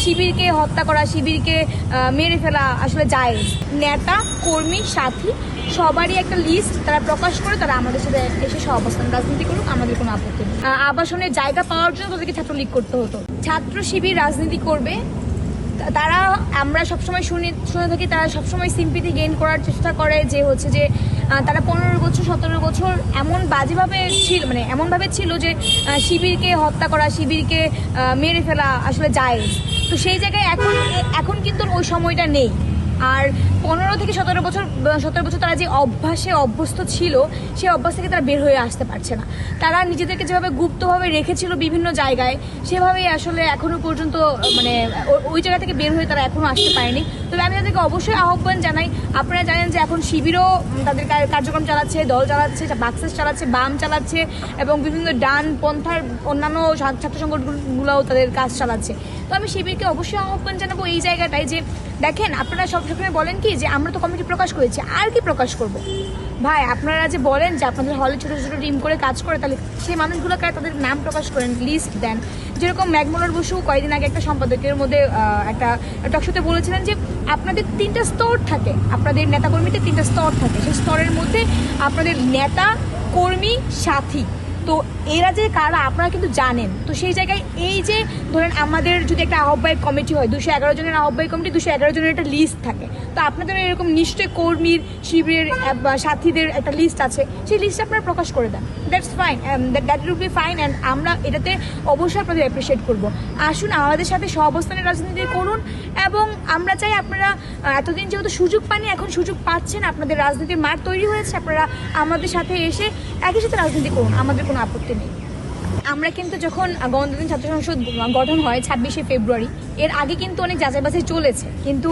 শিবিরকে হত্যা করা, শিবিরকে মেরে ফেলা আসলে জায়েজ। নেতা, কর্মী, সাথী সবারই একটা লিস্ট তারা প্রকাশ করে তারা আমাদের সাথে এসে সহাবস্থান রাজনীতি করুক, আমাদের কোনো আপত্তি নেই। আবাসনের জায়গা পাওয়ার জন্য তাদেরকে ছাত্রলীগ করতে হতো। ছাত্র শিবির রাজনীতি করবে, তারা আমরা সবসময় শুনে থাকি তারা সবসময় সিম্পিতি গেইন করার চেষ্টা করে যে হচ্ছে যে তারা 15 বছর 17 বছর এমন বাজেভাবে ছিল, মানে এমনভাবে ছিল যে শিবিরকে হত্যা করা, শিবিরকে মেরে ফেলা আসলে জায়েজ। তো সেই জায়গায় এখন কিন্তু ওই সময়টা নেই। আর 15 থেকে 17 বছর তারা যে অভ্যাসে অভ্যস্ত ছিল সেই অভ্যাস থেকে তারা বের হয়ে আসতে পারছে না। তারা নিজেদেরকে যেভাবে গুপ্তভাবে রেখেছিল বিভিন্ন জায়গায়, সেভাবেই আসলে এখনো পর্যন্ত মানে ওই জায়গা থেকে বের হয়ে তারা এখনো আসতে পারেনি। তবে আমি তাদেরকে অবশ্যই আহ্বান জানাই, আপনারা জানেন যে এখন শিবিরও তাদের কার্যক্রম চালাচ্ছে, দল চালাচ্ছে, বাক্সেস চালাচ্ছে, বাম চালাচ্ছে এবং বিভিন্ন ডান পন্থার অন্যান্য ছাত্র সংগঠনগুলোও তাদের কাজ চালাচ্ছে। তো আমি শিবিরকে অবশ্যই আহ্বান জানাবো এই জায়গাটায় যে দেখেন, আপনারা সবসময় বলেন কি যে আমরা তো কমিটি প্রকাশ করেছি, আর কি প্রকাশ করব। ভাই, আপনারা যে বলেন যে আপনাদের হলে ছোটো ছোটো টিম করে কাজ করে, তাহলে সেই মানুষগুলোকে তাদের নাম প্রকাশ করেন, লিস্ট দেন। যেরকম ম্যাকমোলার বসু কয়েকদিন আগে একটা সম্পাদকের মধ্যে একটা টকশোতে বলেছিলেন যে আপনাদের 3টা স্তর থাকে, আপনাদের নেতাকর্মীদের 3টা স্তর থাকে, সেই স্তরের মধ্যে আপনাদের নেতা, কর্মী, সাথী। তো এরা যে কারা আপনারা কিন্তু জানেন। তো সেই জায়গায় এই যে ধরেন আমাদের যদি একটা আহ্বায়ক কমিটি হয়, 211 জনের আহ্বায়ক কমিটি, 211 জনের একটা লিস্ট থাকে। তো আপনাদের এরকম নিশ্চয়ই কর্মীর, শিবিরের সাথীদের একটা লিস্ট আছে, সেই লিস্ট আপনারা প্রকাশ করে দেন। That's fine, that will be fine. And আমরা এটাতে অবশ্যই আপনাদের অ্যাপ্রিসিয়েট করবো। আসুন আমাদের সাথে সহাবস্থানের রাজনীতি করুন। এবং আমরা চাই আপনারা এতদিন যেহেতু সুযোগ পাননি, এখন সুযোগ পাচ্ছেন, আপনাদের রাজনীতির মাঠ তৈরি হয়েছে, আপনারা আমাদের সাথে এসে একই সাথে রাজনীতি করুন, আমাদের কোনো আপত্তি নেই। আমরা কিন্তু যখন গণতান্ত্রিক ছাত্র সংসদ গঠন হয় 26শে ফেব্রুয়ারি, এর আগে কিন্তু অনেক যাচাই বাছাই চলেছে। কিন্তু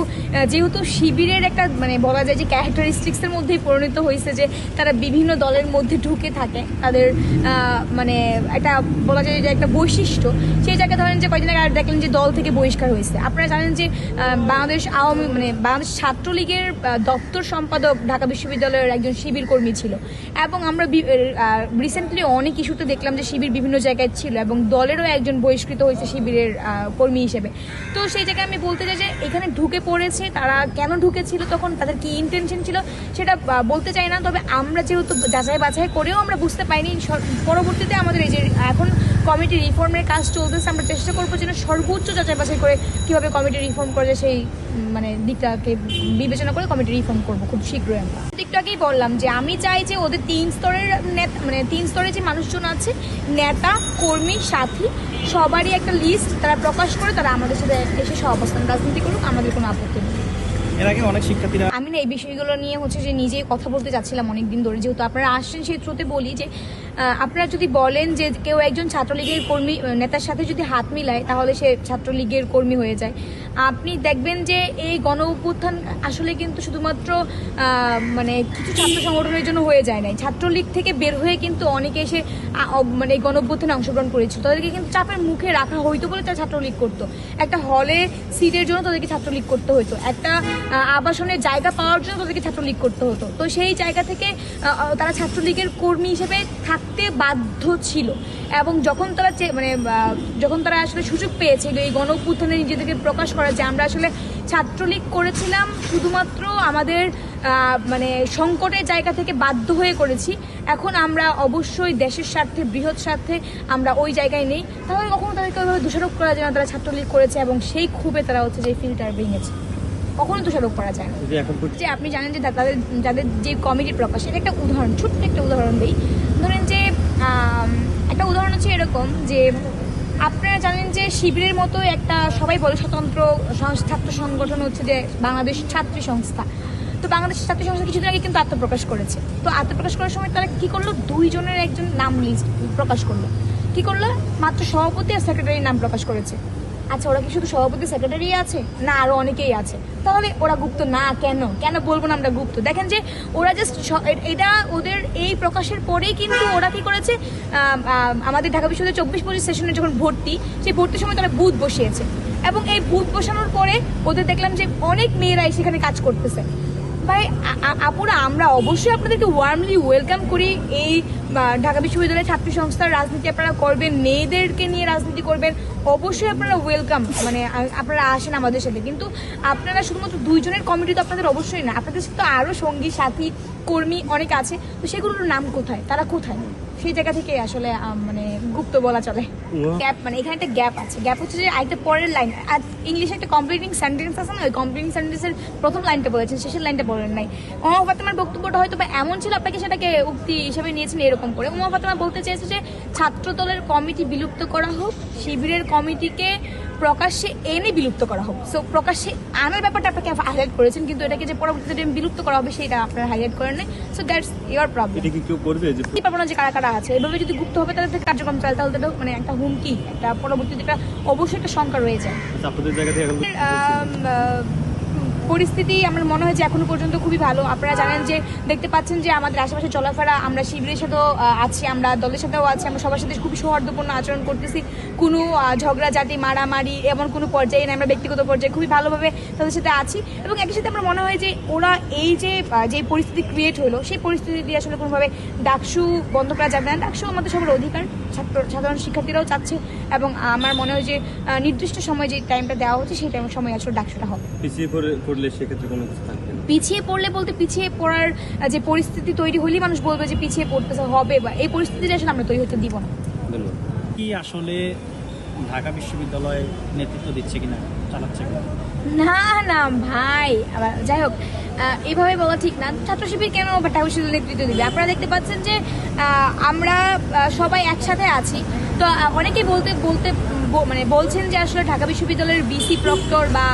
যেহেতু শিবিরের একটা মানে বলা যায় যে ক্যারেক্টারিস্টিক্সের মধ্যেই পরিণত হয়েছে যে তারা বিভিন্ন দলের মধ্যে ঢুকে থাকে, তাদের মানে একটা বলা যায় যে একটা বৈশিষ্ট্য। সেই জায়গায় ধরেন যে কয়েকদিন আগে দেখলেন যে দল থেকে বহিষ্কার হয়েছে। আপনারা জানেন যে বাংলাদেশ বাংলাদেশ ছাত্রলীগের দপ্তর সম্পাদক ঢাকা বিশ্ববিদ্যালয়ের একজন শিবির কর্মী ছিল। এবং আমরা রিসেন্টলি অনেক ইস্যুতে দেখলাম যে শিবির বিভিন্ন জায়গায় ছিল এবং দলেরও একজন বহিষ্কৃত হয়েছে শিবিরের কর্মী হিসেবে। তো সেই জায়গায় আমি বলতে চাই যে এখানে ঢুকে পড়েছে, তারা কেন ঢুকেছিল, তখন তাদের কি ইন্টেনশন ছিল সেটা বলতে চাই না। তবে আমরা যেহেতু যাচাই বাছাই করেও আমরা বুঝতে পাইনি, পরবর্তীতে আমাদের এই যে এখন কমিটি রিফর্মের কাজ চলতেছে, আমরা চেষ্টা করবো যেন সর্বোচ্চ যাচাই বাছাই করে কীভাবে কমিটি রিফর্ম করে সেই মানে দিকটাকে বিবেচনা করে কমিটি রিফর্ম করবো খুব শীঘ্রই। আমরা দিকটাকেই বললাম যে আমি চাই যে ওদের 3 স্তরের মানে 3 স্তরে যে মানুষজন আছে, নেতা, কর্মী, সাথী সবারই একটা লিস্ট তারা প্রকাশ করে তারা আমাদের সাথে এসে সহাবস্থান রাজনীতি করুক, আমাদের কোনো আপত্তি নেই। এর আগে অনেক শিক্ষার্থীরা আমি না এই বিষয়গুলো নিয়ে হচ্ছে যে নিজেই কথা বলতে চাচ্ছিলাম অনেকদিন ধরে, যেহেতু আপনারা আসছেন সেই থ্রুতে বলি যে আপনারা যদি বলেন যে কেউ একজন ছাত্রলীগের কর্মী নেতার সাথে যদি হাত মিলায় তাহলে সে ছাত্রলীগের কর্মী হয়ে যায়। আপনি দেখবেন যে এই গণ অভ্যুত্থান আসলে কিন্তু শুধুমাত্র মানে কিছু ছাত্র সংগঠনের জন্য হয়ে যায় নাই। ছাত্রলীগ থেকে বের হয়ে কিন্তু অনেকে এসে মানে এই গণ অভ্যুত্থানে অংশগ্রহণ করেছিল। তাদেরকে কিন্তু চাপের মুখে রাখা হইতো বলে তারা ছাত্রলীগ করতো। একটা হলে সিটের জন্য তাদেরকে ছাত্রলীগ করতে হতো, একটা আবাসনের জায়গা পাওয়ার জন্য তাদেরকে ছাত্রলীগ করতে হতো। তো সেই জায়গা থেকে তারা ছাত্রলীগের কর্মী হিসেবে থাকতে বাধ্য ছিল। এবং যখন তারা আসলে সুযোগ পেয়েছিল এই গণ অভ্যুত্থানে নিজেদেরকে প্রকাশ করা যে আমরা আসলে ছাত্রলীগ করেছিলাম শুধুমাত্র আমাদের মানে সংকটের জায়গা থেকে বাধ্য হয়ে করেছি, এখন আমরা অবশ্যই দেশের স্বার্থে, বৃহৎ স্বার্থে আমরা ওই জায়গায় নেই, তাহলে কখনো তাদেরকে ওইভাবে দোষারোপ করা যায় না তারা ছাত্রলীগ করেছে এবং সেই ক্ষোভে তারা হচ্ছে যে ফিল্টার ভেঙেছে। কখনো দোষারোপ করা যায় না। যে আপনি জানেন যে যাদের যে কমিটির প্রকাশ, এটা একটা উদাহরণ, ছোট্ট একটা উদাহরণ দিই। ধরেন যে একটা উদাহরণ হচ্ছে এরকম যে আপনারা জানেন যে শিবিরের মতো একটা সবাই বলে স্বতন্ত্র ছাত্র সংগঠন হচ্ছে যে বাংলাদেশ ছাত্রী সংস্থা। তো বাংলাদেশ ছাত্রী সংস্থা কিছুদিন আগে কিন্তু আত্মপ্রকাশ করেছে। তো আত্মপ্রকাশ করার সময় তারা কি করলো, 2 জনের একজন নাম লিস্ট প্রকাশ করলো। কি করলো, মাত্র সভাপতি আর সেক্রেটারির নাম প্রকাশ করেছে। আচ্ছা, ওরা কি শুধু সভাপতি সেক্রেটারি আছে না আরো অনেকেই আছে? তাহলে ওরা গুপ্ত না কেন বলবো না আমরা গুপ্ত? দেখেন যে ওরা জাস্ট এটা ওদের এই প্রকাশের পরেই কিন্তু ওরা কি করেছে, আমাদের ঢাকা বিশ্ববিদ্যালয় 24-25 সেশনের যখন ভর্তি, সেই ভর্তির সময় তারা বুথ বসিয়েছে এবং এই বুথ বসানোর পরে ওদের দেখলাম যে অনেক মেয়েরাই সেখানে কাজ করতেছে। ভাই আপুরা আমরা অবশ্যই আপনাদেরকে ওয়ার্মলি ওয়েলকাম করি। এই ঢাকা বিশ্ববিদ্যালয়ের ছাত্র সংস্থার রাজনীতি আপনারা করবেন, মেয়েদেরকে নিয়ে রাজনীতি করবেন, অবশ্যই আপনারা ওয়েলকাম। মানে আপনারা আসেন আমাদের সাথে, কিন্তু আপনারা শুধুমাত্র 2 জনের কমিটি তো আপনাদের অবশ্যই না, আপনাদের সাথে তো আরও সঙ্গী সাথী কর্মী অনেক আছে। তো সেগুলোর নাম কোথায়, তারা কোথায়, সেই জায়গা থেকে আসলে মানে গুপ্ত বলা চলে। গ্যাপ মানে এখানে একটা গ্যাপ আছে। গ্যাপ হচ্ছে যে একটা পরের লাইন, আর ইংলিশে একটা কমপ্লিটিং সেন্টেন্স আছে না, ওই কমপ্লিটিং সেন্টেন্সের প্রথম লাইনটা বলেছেন, শেষের লাইনটা বলেন নাই। উমা ফাতেমার বক্তব্যটা হয়তো বা এমন ছিল, আপনাকে সেটাকে উক্তি হিসেবে নিয়েছেন এরকম করে। উমা ফাতেমা বলতে চেয়েছে যে ছাত্রদলের কমিটি বিলুপ্ত করা হোক, শিবিরের কমিটিকে প্রকাশ্যে এনে বিলুপ্ত করা হোক। সো প্রকাশ্যে আনার ব্যাপারটা আপনাকে হাইলাইট করেছেন, কিন্তু এটাকে যে পরবর্তীতে বিলুপ্ত করা হবে সেটা আপনারা হাইলাইট করেন নাই। So that's your problem. এটা কি কেউ করবে যে পারবো না যে কারা কারা আছে, এভাবে যদি গুপ্ত হবে তাদের থেকে কার্যক্রম চালে, তাহলে তো মানে একটা হুমকি, একটা পরবর্তীতে একটা অবশ্যই একটা শঙ্কা রয়ে যায়। আপনাদের জায়গা থেকে এখন পরিস্থিতি আমার মনে হয় যে এখনো পর্যন্ত খুবই ভালো। আপনারা জানেন যে দেখতে পাচ্ছেন যে আমাদের আশেপাশে চলাফেরা, আমরা শিবিরের সাথেও আছি, আমরা দলের সাথেও আছি, আমরা সবার সাথে খুবই সৌহার্দ্যপূর্ণ আচরণ করতেছি। কোনো ঝগড়াঝাটি মারামারি এমন কোনো পর্যায়ে নেই, আমরা ব্যক্তিগত পর্যায়ে খুবই ভালোভাবে তাদের সাথে আছি। এবং একই সাথে আমার মনে হয় যে ওরা এই যে পরিস্থিতি ক্রিয়েট হলো, সেই পরিস্থিতি দিয়ে আসলে কোনোভাবে ডাকসু বন্ধ করা যাবে না। ডাকসু আমাদের সবার অধিকার, সাধারণ শিক্ষার্থীরাও চাচ্ছে, এবং আমার মনে হয় যে নির্দিষ্ট সময় যে টাইমটা দেওয়া হচ্ছে সেই টাইমের সময় আসলে ডাকসুটা হবে। পিছিয়ে পড়লে সেক্ষেত্রে কোনো কিছু থাকবে না। পিছিয়ে পড়লে বলতে পিছিয়ে পড়ার যে পরিস্থিতি তৈরি হলেই মানুষ বলবে যে পিছিয়ে পড়তেছে হবে, বা এই পরিস্থিতিটা আসলে আমরা তৈরি হতে দিব না। ধন্যবাদ। কি আসলে ঢাকা বিশ্ববিদ্যালয় নেতৃত্ব দিচ্ছে কিনা, চালাচ্ছে কিনা? না না ভাই, আবার যাই হোক, এইভাবে বলা ঠিক না। ছাত্র শিবির কেন ঢাকা বিশ্ববিদ্যালয় নেতৃত্ব দিবে? আপনারা দেখতে পাচ্ছেন যে আমরা সবাই একসাথে আছি। তো অনেকেই মানে বলছেন যে আসলে ঢাকা বিশ্ববিদ্যালয়ের বিসি প্রক্টর বা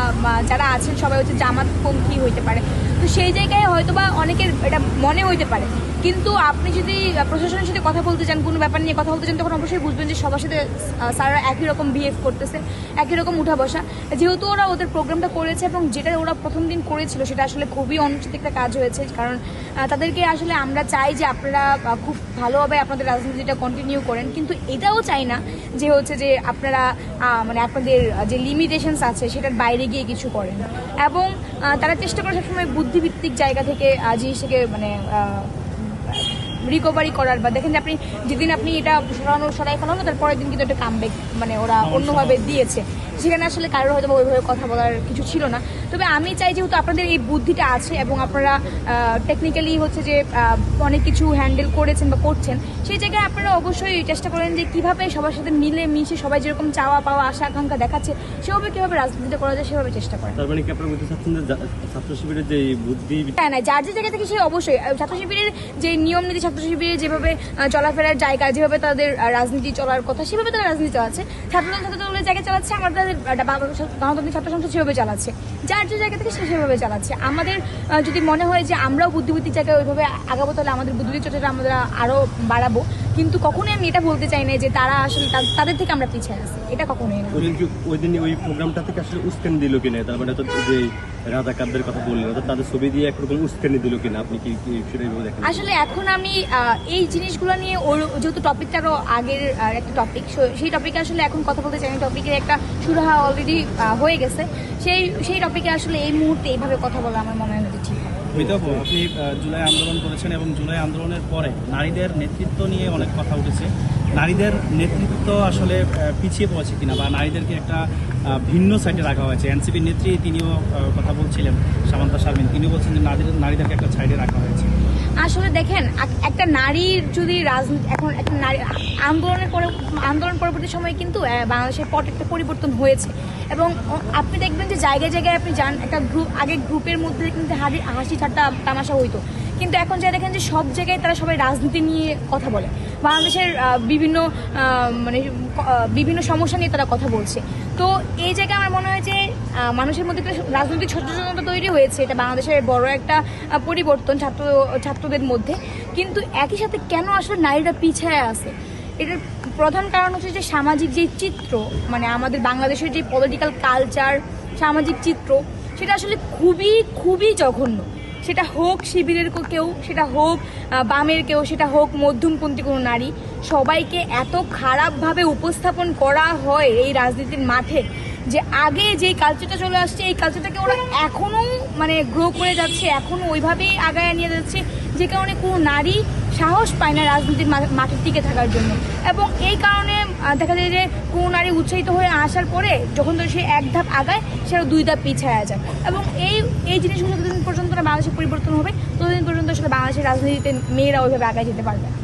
যারা আছেন সবাই হচ্ছে জামাতপন্থী হইতে পারে। তো সেই জায়গায় হয়তো বা অনেকের এটা মনে হইতে পারে, কিন্তু আপনি যদি প্রশাসনের সাথে কথা বলতে চান, কোনো ব্যাপার নিয়ে কথা বলতে চান, তখন অবশ্যই বুঝবেন যে সবার সাথে স্যাররা একই রকম বিহেভ করতেছে, একই রকম উঠা বসা। যেহেতু ওরা ওদের প্রোগ্রামটা করেছে এবং যেটা ওরা প্রথম দিন করেছিল সেটা আসলে খুবই অনুচিত একটা কাজ হয়েছে। কারণ তাদেরকে আসলে আমরা চাই যে আপনারা খুব ভালোভাবে আপনাদের রাজনীতিটা কন্টিনিউ করেন, কিন্তু এটাও চাই না যে হচ্ছে যে আপনারা মানে আপনাদের যে লিমিটেশনস আছে সেটার বাইরে গিয়ে কিছু করেন। এবং তারা চেষ্টা করে সবসময় বুদ্ধিভিত্তিক জায়গা থেকে জিনিসটাকে মানে রিকভারি করার, বা দেখেন যে আপনি যেদিন আপনি এটা সরাই ফেলানো, তার পরের দিন কিন্তু একটা কামব্যাক মানে ওরা অন্যভাবে দিয়েছে। সেখানে আসলে কারোর হয়তো ওইভাবে কথা বলার কিছু ছিল না। তবে আমি চাই যেহেতু আপনাদের এই বুদ্ধিটা আছে এবং আপনারা টেকনিক্যালি হচ্ছে যে অনেক কিছু হ্যান্ডেল করেছেন বা করছেন, সেই জায়গায় আপনারা অবশ্যই চেষ্টা করেন যে কীভাবে সবার সাথে মিলে মিশে সবাই যেরকম চাওয়া পাওয়া আশা আকাঙ্ক্ষা দেখাচ্ছে সেভাবে কীভাবে রাজনীতিটা করা যায় সেভাবে চেষ্টা করেন। তার মানে কি আপনারা বলতে চাচ্ছেন যে ছাত্র শিবিরের যে বুদ্ধি? হ্যাঁ না, যার যে জায়গা থেকে সে অবশ্যই ছাত্র শিবিরের যে নিয়ম নীতি, ছাত্র শিবিরের যেভাবে চলাফেরার জায়গা, যেভাবে তাদের রাজনীতি চলার কথা সেভাবে তারা রাজনীতি চালাচ্ছে। ছাত্রদলের জায়গায় চালাচ্ছে, আমাদের গণতান্ত্রিক ছাত্র সংসদ সেভাবে চালাচ্ছে। যার যে জায়গা থেকে সে সেভাবে চালাচ্ছে। আমাদের যদি মনে হয় যে আমরাও বুদ্ধিবৃত্তিক জায়গায় ওইভাবে আগাবো, তাহলে আমাদের বুদ্ধিবৃত্তিক চর্চাটা আমরা আরও বাড়াবো। কিন্তু কখনোই আমি এটা বলতে চাই না যে তারা আসলে তাদের থেকে আমরা পিছিয়ে আছি, এটা কখনোই না। ওই দিন ওই প্রোগ্রামটা থেকে আসলে উস্কানি দিল কিনা? তার মানে তো যে রাজাকারদের কথা বললেন, তাদের ছবি দিয়ে একরকম উস্কানি দিল কিনা, আপনি কি সেটাই দেখেন? আসলে এখন আমি এই জিনিসগুলো নিয়ে যেহেতু টপিকটারও আগের একটা টপিক, সেই টপিকে আসলে এখন কথা বলতে চাই না। টপিকের একটা সুরাহা অলরেডি হয়ে গেছে। সেই টপিকে আসলে এই মুহূর্তে এইভাবে কথা বলা আমার মনে হয় না যে ঠিক হবে। আপনি জুলাই আন্দোলন করেছেন এবং জুলাই আন্দোলনের পরে নারীদের নেতৃত্ব নিয়ে অনেক কথা উঠেছে। নারীদের নেতৃত্ব আসলে পিছিয়ে পড়েছে কিনা, বা নারীদেরকে একটা ভিন্ন সাইডে রাখা হয়েছে? এনসিপির নেত্রী তিনিও কথা বলছিলেন, সামান্তা শারমিন, তিনিও বলছেন যে নারীদেরকে একটা সাইডে রাখা হয়েছে। আসলে দেখেন, একটা নারীর যদি রাজনীতি এখন একটা নারী আন্দোলন পরবর্তী সময়ে কিন্তু বাংলাদেশের পট একটা পরিবর্তন হয়েছে। এবং আপনি দেখবেন যে জায়গায় জায়গায় আপনি যান, একটা আগে গ্রুপের মধ্যে কিন্তু হাসি ঠাট্টা তামাশা হইতো, কিন্তু এখন যা দেখেন যে সব জায়গায় তারা সবাই রাজনীতি নিয়ে কথা বলে। বাংলাদেশের বিভিন্ন সমস্যা নিয়ে তারা কথা বলছে। তো এই জায়গায় আমার মনে হয় যে মানুষের মধ্যে একটা রাজনৈতিক সচেতনতা তৈরি হয়েছে, এটা বাংলাদেশের বড় একটা পরিবর্তন ছাত্রদের মধ্যে। কিন্তু একই সাথে কেন আসলে নারীরা পিছায় আছে, এটার প্রধান কারণ হচ্ছে যে সামাজিক যে চিত্র, মানে আমাদের বাংলাদেশের যে পলিটিক্যাল কালচার, সামাজিক চিত্র, সেটা আসলে খুবই খুবই জঘন্য। সেটা হোক শিবিরের কেউ, সেটা হোক বামের কেউ, সেটা হোক মধ্যমপন্থী কোনো নারী, সবাইকে এত খারাপভাবে উপস্থাপন করা হয় এই রাজনীতির মাঠে যে আগে যে কালচারটা চলে আসছে এই কালচারটাকে ওরা এখনও মানে গ্রো করে যাচ্ছে, এখনও ওইভাবেই আগায় নিয়ে যাচ্ছে, যে কারণে কোনো নারী সাহস পায় না রাজনীতির মাঠে টিকে থাকার জন্য। এবং এই কারণে দেখা যায় যে কোনো নারী উৎসাহিত হয়ে আসার পরে যখন তো সে এক ধাপ আগায় সেটা 2 ধাপ পিছায় যায়। এবং এই জিনিসগুলো যতদিন পর্যন্ত না বাংলাদেশে পরিবর্তন হবে ততদিন পর্যন্ত আসলে বাংলাদেশের রাজনীতিতে মেয়েরা ওইভাবে আগায় যেতে পারবে না।